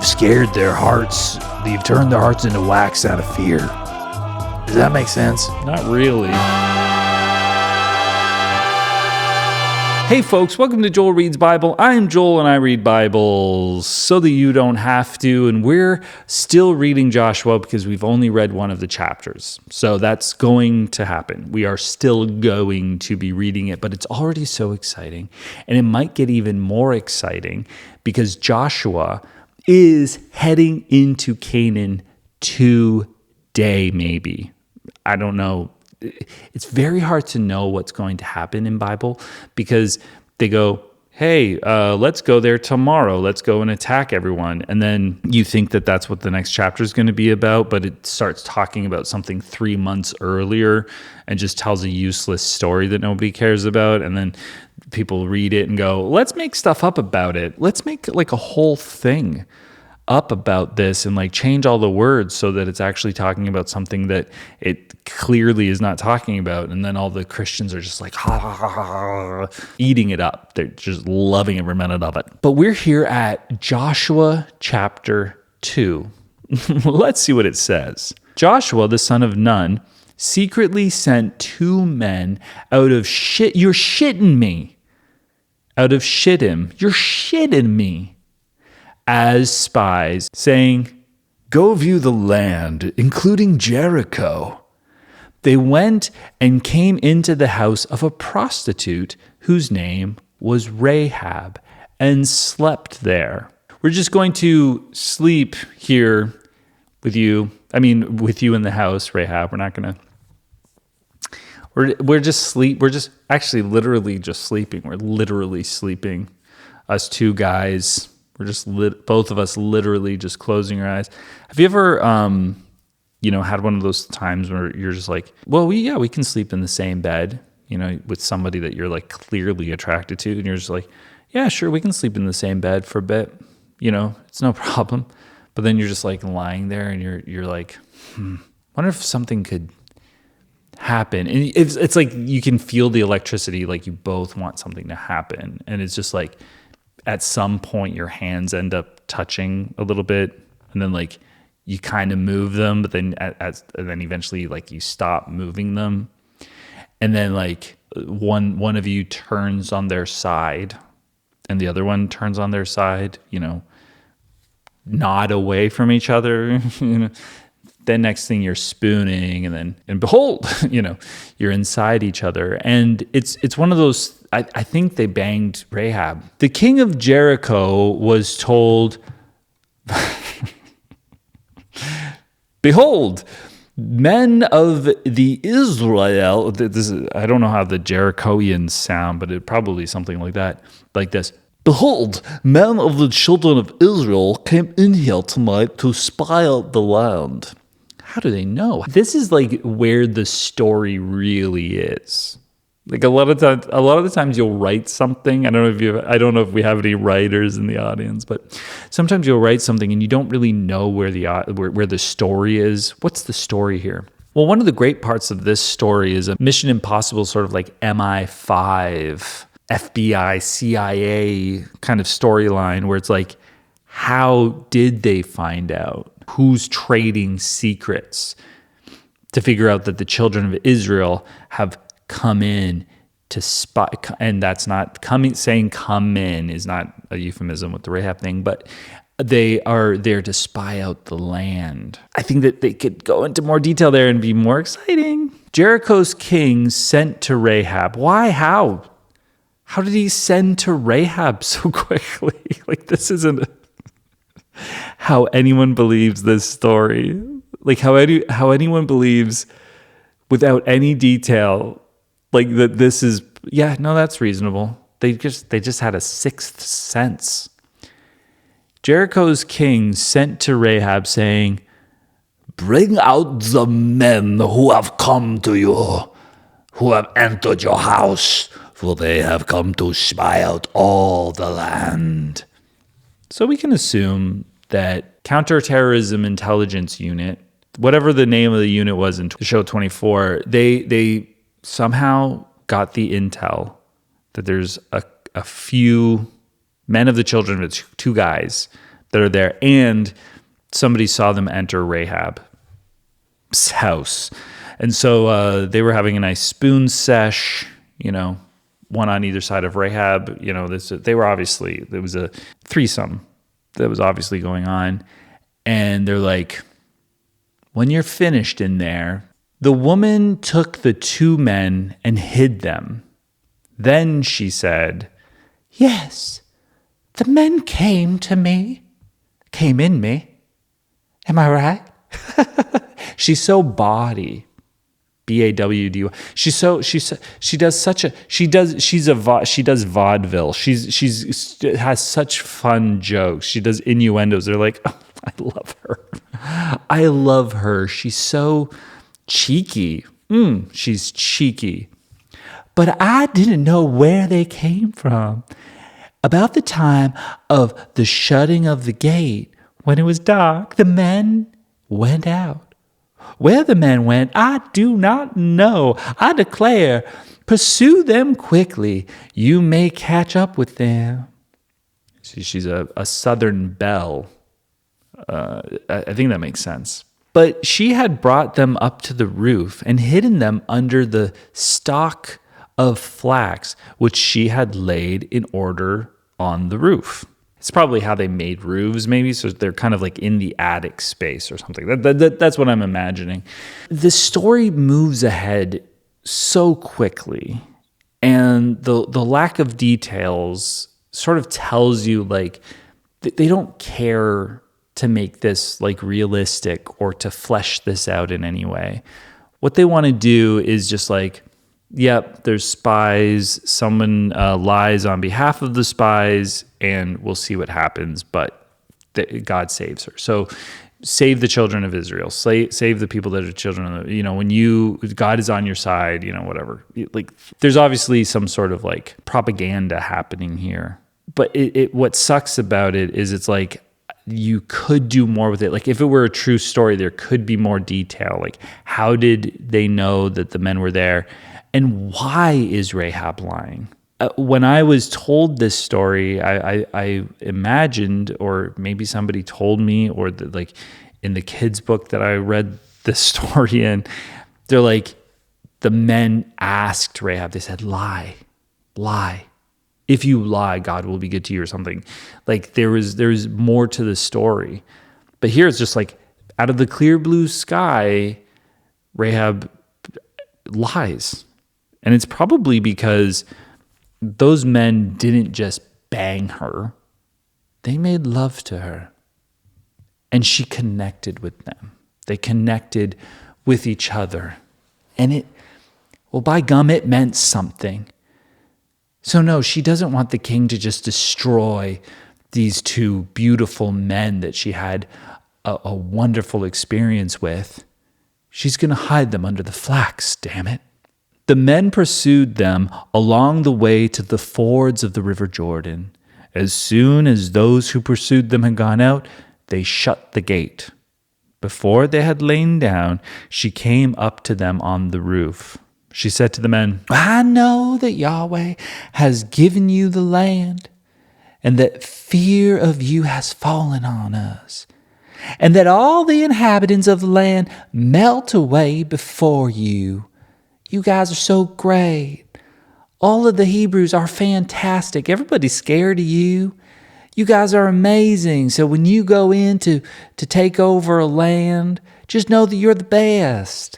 you've scared their hearts. You've turned their hearts into wax out of fear. Does that make sense? Not really. Hey folks, welcome to Joel Reads Bible. I'm Joel and I read Bibles so that you don't have to. And we're still reading Joshua because we've only read one of the chapters. So that's going to happen. We are still going to be reading it, but it's already so exciting. And it might get even more exciting because Joshua is heading into Canaan today, maybe. I don't know. It's very hard to know what's going to happen in Bible because they go, hey, let's go there tomorrow. Let's go and attack everyone. And then you think that that's what the next chapter is going to be about, but it starts talking about something 3 months earlier and just tells a useless story that nobody cares about. And then people read it and go, let's make stuff up about it. Let's make like a whole thing up about this and like change all the words so that it's actually talking about something that it clearly is not talking about. And then all the Christians are just like eating it up. They're just loving every minute of it. But we're here at Joshua chapter 2. Let's see what it says. Joshua, the son of Nun, secretly sent 2 men out of You're shitting me. Out of Shittim. You're shitting me. As spies, saying, go view the land, including Jericho. They went and came into the house of a prostitute whose name was Rahab and slept there. We're just going to sleep here with you. I mean, with you in the house, Rahab. We're not going to. We're just actually literally just sleeping. We're literally sleeping. Us 2 guys. We're just both of us literally just closing our eyes. Have you ever, had one of those times where you're just like, well, we can sleep in the same bed, with somebody that you're like clearly attracted to, and you're just like, yeah, sure, we can sleep in the same bed for a bit, it's no problem. But then you're just like lying there, and you're like, wonder if something could happen. And it's like you can feel the electricity, like you both want something to happen, and it's just like, at some point your hands end up touching a little bit, and then like you kind of move them, but then and then eventually like you stop moving them, and then like one of you turns on their side and the other one turns on their side, nod away from each other, Then next thing you're spooning, and behold, you're inside each other. And it's one of those, I think they banged Rahab. The king of Jericho was told, behold, men of the Israel, I don't know how the Jerichoians sound, but it probably something like that, like this. Behold, men of the children of Israel came in here tonight to spy out the land. How do they know? This is like where the story really is. Like a lot of the times you'll write something. I don't know if we have any writers in the audience, but sometimes you'll write something and you don't really know where the story is. What's the story here? Well, one of the great parts of this story is a Mission Impossible sort of like MI5, FBI, CIA kind of storyline where it's like, how did they find out? Who's trading secrets to figure out that the children of Israel have come in to spy? And that's not coming, saying come in is not a euphemism with the Rahab thing, but they are there to spy out the land. I think that they could go into more detail there and be more exciting. Jericho's king sent to Rahab. Why? How? How did he send to Rahab so quickly? Like, this isn't how anyone believes this story. Like how anyone believes without any detail, like that this is, yeah, no, that's reasonable. They just had a sixth sense. Jericho's king sent to Rahab saying, bring out the men who have come to you, who have entered your house, for they have come to spy out all the land. So we can assume that counterterrorism intelligence unit, whatever the name of the unit was in show 24, they somehow got the intel that there's a few men of the children, it's 2 guys, that are there. And somebody saw them enter Rahab's house. And so they were having a nice spoon sesh, one on either side of Rahab. There was a threesome that was obviously going on. And they're like, when you're finished in there, the woman took the two men and hid them. Then she said, yes, the men came in me. Am I right? She's so bawdy. B-A-W-D-Y. She does vaudeville. She has such fun jokes. She does innuendos. They're like, oh, I love her. She's so cheeky. She's cheeky. But I didn't know where they came from. About the time of the shutting of the gate, when it was dark, the men went out. Where the men went, I do not know. I declare, pursue them quickly. You may catch up with them. She's a Southern belle. I think that makes sense. But she had brought them up to the roof and hidden them under the stalk of flax, which she had laid in order on the roof. It's probably how they made roofs, maybe. So they're kind of like in the attic space or something. That's what I'm imagining. The story moves ahead so quickly, and the lack of details sort of tells you like they don't care to make this like realistic or to flesh this out in any way. What they want to do is just like, yep, there's spies. Someone lies on behalf of the spies, and we'll see what happens. But God saves her. So save the children of Israel. Save the people that are children of, when God is on your side, whatever. Like, there's obviously some sort of like propaganda happening here. But what sucks about it is it's like, you could do more with it. Like if it were a true story, there could be more detail. Like how did they know that the men were there? And why is Rahab lying? When I was told this story, I imagined, or maybe somebody told me, or like in the kids' book that I read this story in, they're like, the men asked Rahab, they said, lie. If you lie, God will be good to you or something. Like there's more to the story. But here it's just like out of the clear blue sky, Rahab lies. And it's probably because those men didn't just bang her. They made love to her. And she connected with them. They connected with each other. And by gum, it meant something. So no, she doesn't want the king to just destroy these two beautiful men that she had a wonderful experience with. She's going to hide them under the flax, damn it. The men pursued them along the way to the fords of the river Jordan. As soon as those who pursued them had gone out, they shut the gate. Before they had lain down, she came up to them on the roof. She said to the men, I know that Yahweh has given you the land, and that fear of you has fallen on us, and that all the inhabitants of the land melt away before you. You guys are so great. All of the Hebrews are fantastic. Everybody's scared of you. You guys are amazing. So when you go in to take over a land, just know that you're the best.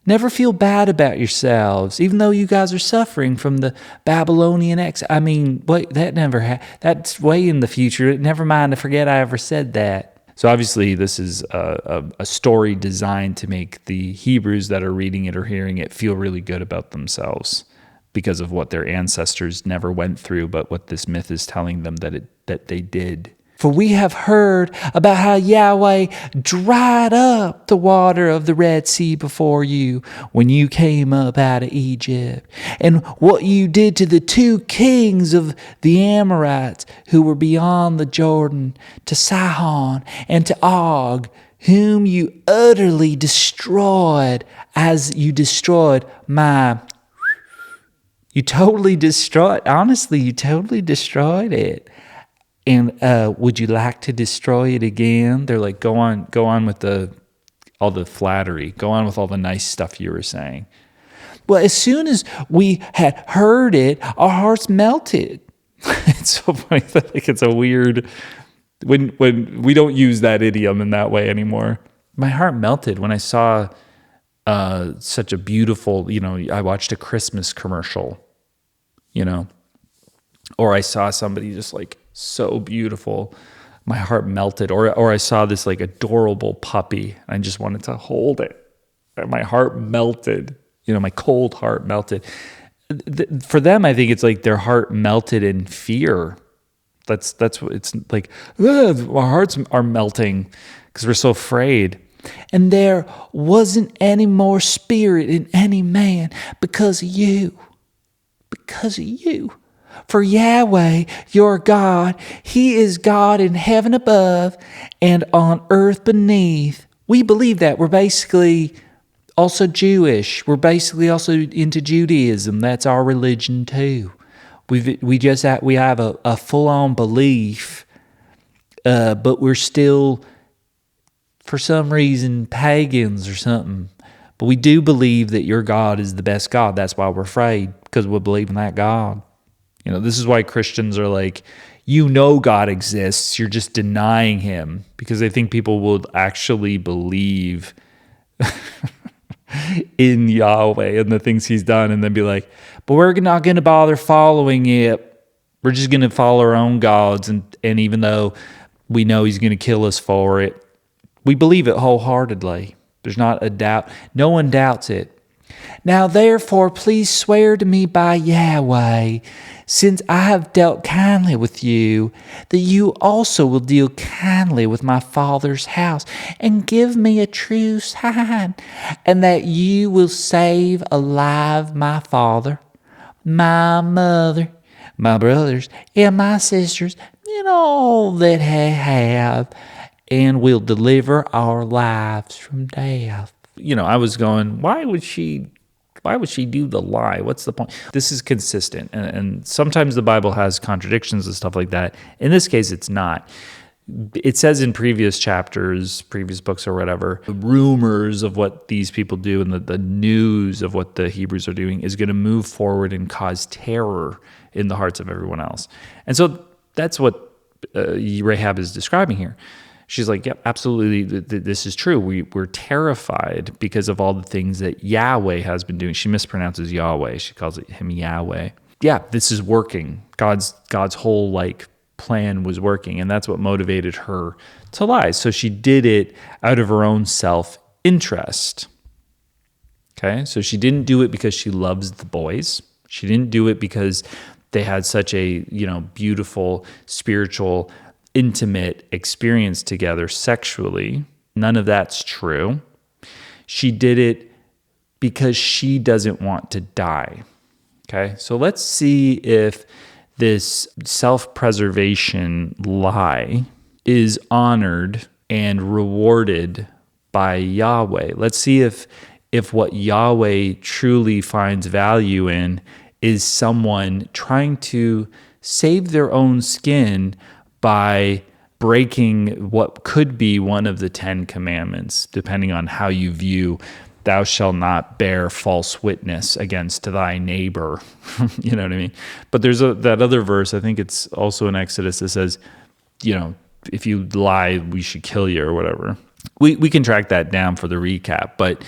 Never feel bad about yourselves, even though you guys are suffering from the Babylonian exile. I mean, wait, that's way in the future. Never mind, I forget I ever said that. So obviously this is a story designed to make the Hebrews that are reading it or hearing it feel really good about themselves because of what their ancestors never went through, but what this myth is telling them that they did. For we have heard about how Yahweh dried up the water of the Red Sea before you when you came up out of Egypt, and what you did to the two kings of the Amorites who were beyond the Jordan, to Sihon and to Og, whom you utterly destroyed as you destroyed you totally destroyed it. And would you like to destroy it again? They're like, go on with all the flattery. Go on with all the nice stuff you were saying. Well, as soon as we had heard it, our hearts melted. It's so funny that like it's a weird when we don't use that idiom in that way anymore. My heart melted when I saw such a beautiful, I watched a Christmas commercial, or I saw somebody just like so beautiful. My heart melted. Or I saw this like adorable puppy and I just wanted to hold it. And my heart melted. My cold heart melted. For them, I think it's like their heart melted in fear. That's what it's like. Our hearts are melting because we're so afraid. And there wasn't any more spirit in any man because of you. Because of you. For Yahweh, your God, He is God in heaven above and on earth beneath. We believe that. We're basically also Jewish. We're basically also into Judaism. That's our religion too. We have a full-on belief, but we're still, for some reason, pagans or something. But we do believe that your God is the best God. That's why we're afraid, because we believe in that God. This is why Christians are like, God exists. You're just denying Him, because they think people will actually believe in Yahweh and the things He's done, and then be like, but we're not going to bother following it. We're just going to follow our own gods, and even though we know He's going to kill us for it, we believe it wholeheartedly. There's not a doubt. No one doubts it. Now therefore, please swear to me by Yahweh, since I have dealt kindly with you, that you also will deal kindly with my father's house, and give me a true sign, and that you will save alive my father, my mother, my brothers, and my sisters, and all that I have, and will deliver our lives from death. I was going, why would she do the lie? What's the point? This is consistent. And sometimes the Bible has contradictions and stuff like that. In this case, it's not. It says in previous chapters, previous books or whatever, the rumors of what these people do and the news of what the Hebrews are doing is going to move forward and cause terror in the hearts of everyone else. And so that's what Rahab is describing here. She's like, yep, absolutely, this is true. We're terrified because of all the things that Yahweh has been doing. She mispronounces Yahweh. She calls him Yahweh. Yeah, this is working. God's whole plan was working, and that's what motivated her to lie. So she did it out of her own self-interest. Okay, so she didn't do it because she loves the boys. She didn't do it because they had such a beautiful spiritual intimate experience together sexually. None of that's true. She did it because she doesn't want to die. Okay, so let's see if this self-preservation lie is honored and rewarded by Yahweh. Let's see if what Yahweh truly finds value in is someone trying to save their own skin by breaking what could be one of the 10 commandments, depending on how you view thou shalt not bear false witness against thy neighbor. You know what I mean? But there's that other verse, I think it's also in Exodus, that says, if you lie, we should kill you or whatever. We can track that down for the recap. But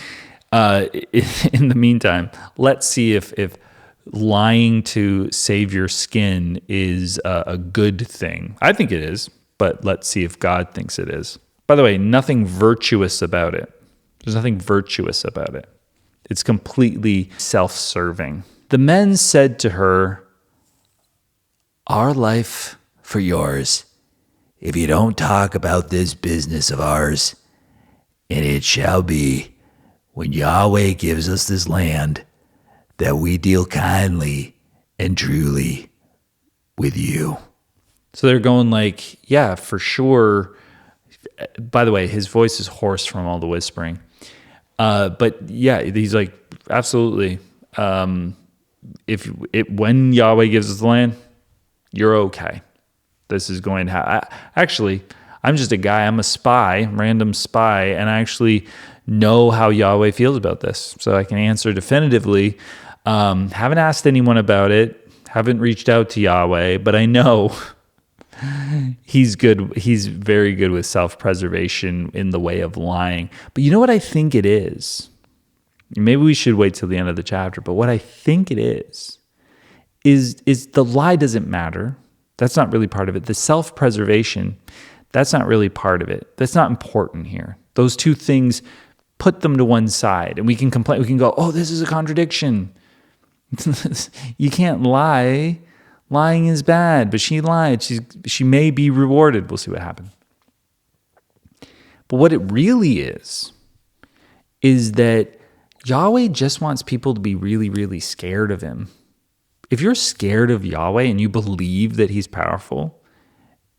in the meantime, let's see if lying to save your skin is a good thing. I think it is, but let's see if God thinks it is. By the way, nothing virtuous about it. There's nothing virtuous about it. It's completely self-serving. The men said to her, our life for yours, if you don't talk about this business of ours, and it shall be, when Yahweh gives us this land, that we deal kindly and truly with you. So they're going like, yeah, for sure. By the way, his voice is hoarse from all the whispering. But yeah, he's like, absolutely. When Yahweh gives us the land, you're okay. this is going to happen. Actually, I'm just a guy. I'm a spy, random spy, and I actually know how Yahweh feels about this. So I can answer definitively. Haven't asked anyone about it. Haven't reached out to Yahweh, but I know he's good. He's very good with self-preservation in the way of lying. But you know what I think it is? Maybe we should wait till the end of the chapter. But what I think it is the lie doesn't matter. That's not really part of it. The self-preservation, that's not really part of it. That's not important here. Those two things, put them to one side, and we can complain. We can go, oh, this is a contradiction. You can't lie. Lying is bad, but she lied. She may be rewarded. We'll see what happens. But what it really is that Yahweh just wants people to be really, really scared of him. If you're scared of Yahweh and you believe that he's powerful,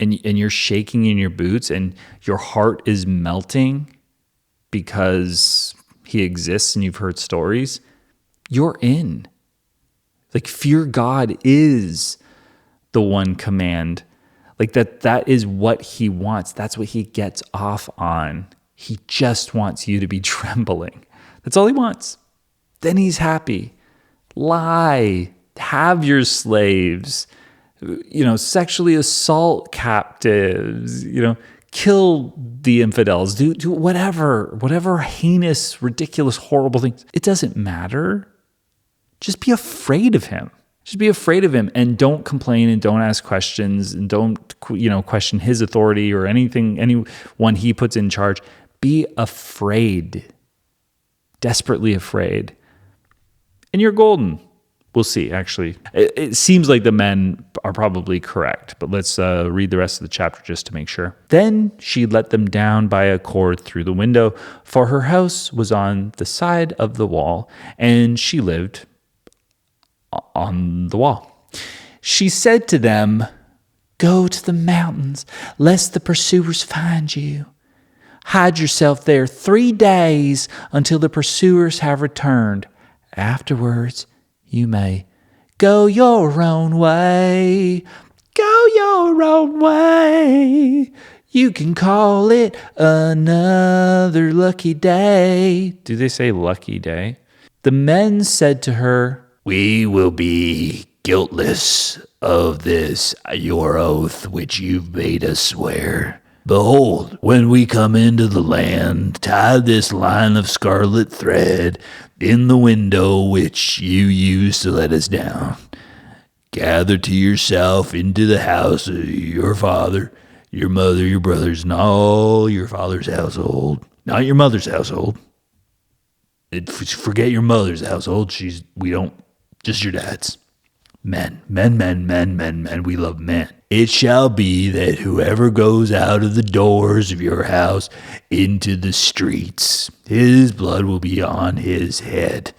and you're shaking in your boots and your heart is melting because he exists and you've heard stories, you're in. Like, fear God is the one command. Like, that is what he wants. That's what he gets off on. He just wants you to be trembling. That's all he wants. Then he's happy. Lie. Have your slaves. Sexually assault captives. Kill the infidels. Do whatever heinous, ridiculous, horrible things. It doesn't matter. Just be afraid of him. Just be afraid of him, and don't complain, and don't ask questions, and don't question his authority or anyone he puts in charge. Be afraid, desperately afraid, and you're golden. We'll see. Actually, it seems like the men are probably correct, but let's read the rest of the chapter just to make sure. Then she let them down by a cord through the window, for her house was on the side of the wall, and she lived on the wall. She said to them, "Go to the mountains, lest the pursuers find you. Hide yourself there 3 days until the pursuers have returned. Afterwards, you may go your own way. Go your own way. You can call it another lucky day." Do they say lucky day? The men said to her, "We will be guiltless of this your oath which you've made us swear. Behold, when we come into the land, tie this line of scarlet thread in the window which you used to let us down. Gather to yourself into the house of your father, your mother, your brothers, and all your father's household." Not your mother's household. Forget your mother's household. Just your dad's. Men. We love men. "It shall be that whoever goes out of the doors of your house into the streets, his blood will be on his head.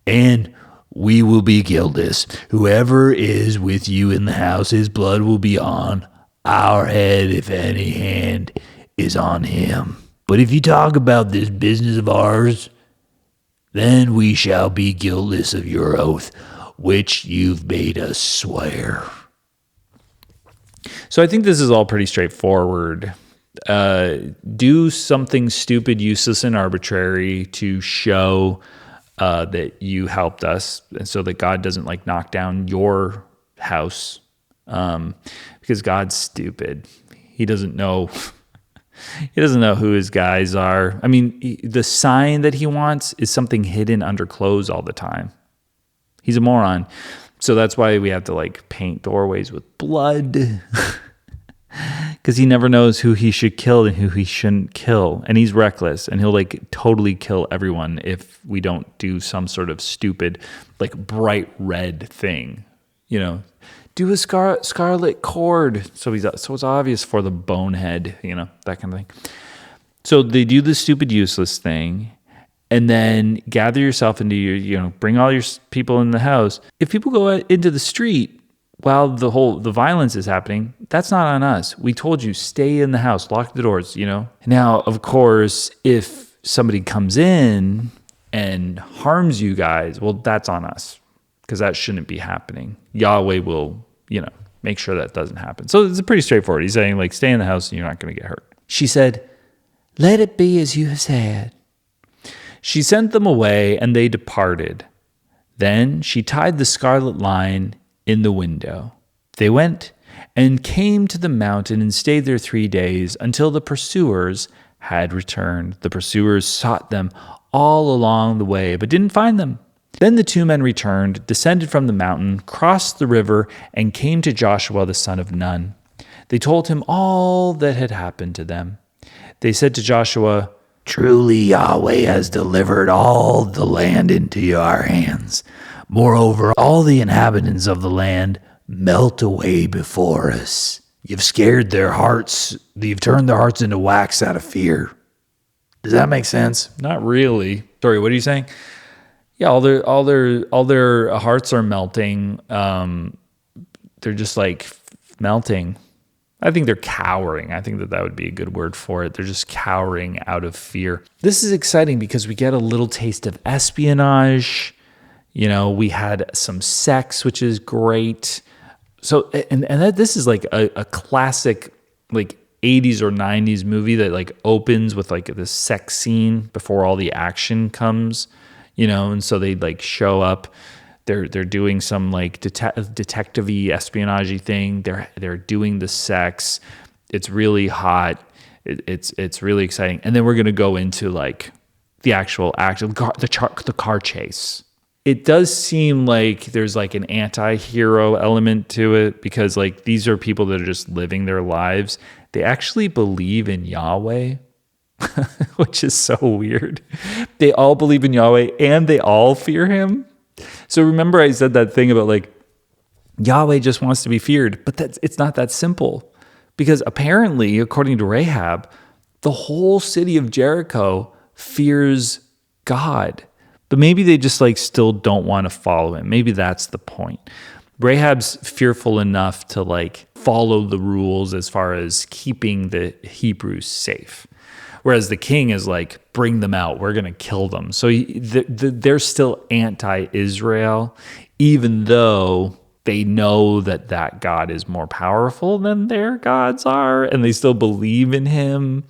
And we will be guiltless. Whoever is with you in the house, his blood will be on our head if any hand is on him. But if you talk about this business of ours, then we shall be guiltless of your oath, which you've made us swear." So I think this is all pretty straightforward. Do something stupid, useless, and arbitrary to show that you helped us, and so that God doesn't knock down your house, because God's stupid. He doesn't know. He doesn't know who his guys are. I mean, the sign that he wants is something hidden under clothes all the time. He's a moron. So that's why we have to paint doorways with blood. Because he never knows who he should kill and who he shouldn't kill. And he's reckless, and he'll totally kill everyone if we don't do some sort of stupid, bright red thing. Do a scarlet cord. So it's obvious for the bonehead, that kind of thing. So they do the stupid, useless thing, and then gather yourself into your, bring all your people in the house. If people go out into the street while the violence is happening, that's not on us. We told you, stay in the house, lock the doors, Now, of course, if somebody comes in and harms you guys, well, that's on us, because that shouldn't be happening. Yahweh will, make sure that doesn't happen. So it's pretty straightforward. He's saying, like, stay in the house and you're not going to get hurt. She said, "Let it be as you have said." She sent them away, and they departed. Then she tied the scarlet line in the window. They went and came to the mountain and stayed there 3 days until the pursuers had returned. The pursuers sought them all along the way, but didn't find them. Then the 2 men returned, descended from the mountain, crossed the river, and came to Joshua the son of Nun. They told him all that had happened to them. They said to Joshua, Truly Yahweh has delivered all the land into your hands. Moreover, all the inhabitants of the land melt away before us. You've scared their hearts. You've turned their hearts into wax out of fear. Does that make sense? "Not really." Sorry, what are you saying? Yeah, all their hearts are melting. They're just like melting. I think they're cowering. I think that would be a good word for it. They're just cowering out of fear. This is exciting because we get a little taste of espionage. You know, we had some sex, which is great. So, and this is like a classic, like 80s or 90s movie that like opens with like this sex scene before all the action comes, you know, and so they like show up. They're doing some like detective-y, espionage-y thing. They're doing the sex. It's really hot. It's really exciting. And then we're gonna go into like the actual the car chase. It does seem like there's like an anti-hero element to it because like these are people that are just living their lives. They actually believe in Yahweh, which is so weird. They all believe in Yahweh and they all fear him. So remember I said that thing about like Yahweh just wants to be feared, but it's not that simple because apparently, according to Rahab, the whole city of Jericho fears God, but maybe they just like still don't want to follow him. Maybe that's the point. Rahab's fearful enough to like follow the rules as far as keeping the Hebrews safe. Whereas the king is like, bring them out. We're going to kill them. So they're still anti-Israel, even though they know that God is more powerful than their gods are, and they still believe in him,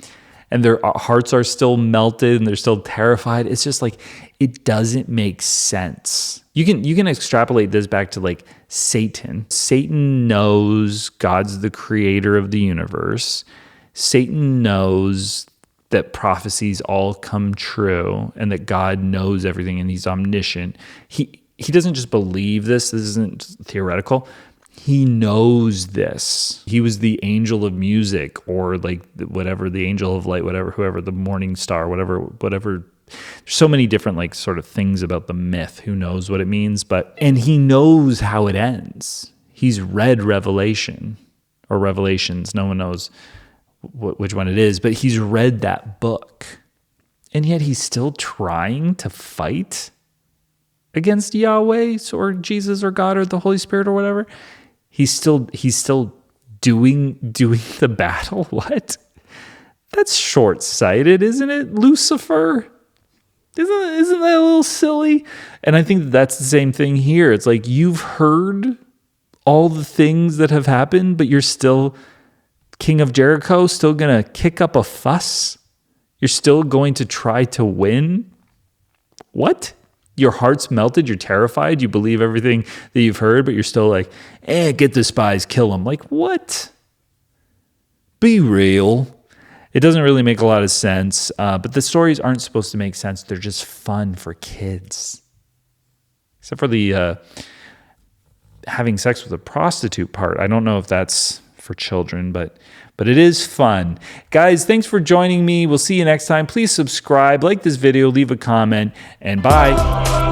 and their hearts are still melted, and they're still terrified. It's just like, it doesn't make sense. You can extrapolate this back to like Satan. Satan knows God's the creator of the universe. Satan knows that prophecies all come true and that God knows everything and he's omniscient. He doesn't just believe this. This isn't theoretical. He knows this. He was the angel of music or like whatever, the angel of light, whatever, whoever, the morning star, whatever. There's so many different like sort of things about the myth. Who knows what it means? And he knows how it ends. He's read Revelation or Revelations. No one knows which one it is, but he's read that book, and yet he's still trying to fight against Yahweh or Jesus or God or the Holy Spirit or whatever. He's still doing the battle. What? That's short-sighted, isn't it, Lucifer? Isn't that a little silly? And I think that's the same thing here. It's like you've heard all the things that have happened, but you're still King of Jericho, still going to kick up a fuss? You're still going to try to win? What? Your heart's melted, you're terrified, you believe everything that you've heard, but you're still like, get the spies, kill them. Like, what? Be real. It doesn't really make a lot of sense, but the stories aren't supposed to make sense. They're just fun for kids. Except for the having sex with a prostitute part. I don't know if that's for children, but it is fun. Guys, thanks for joining me. We'll see you next time. Please subscribe, like this video, leave a comment, and bye.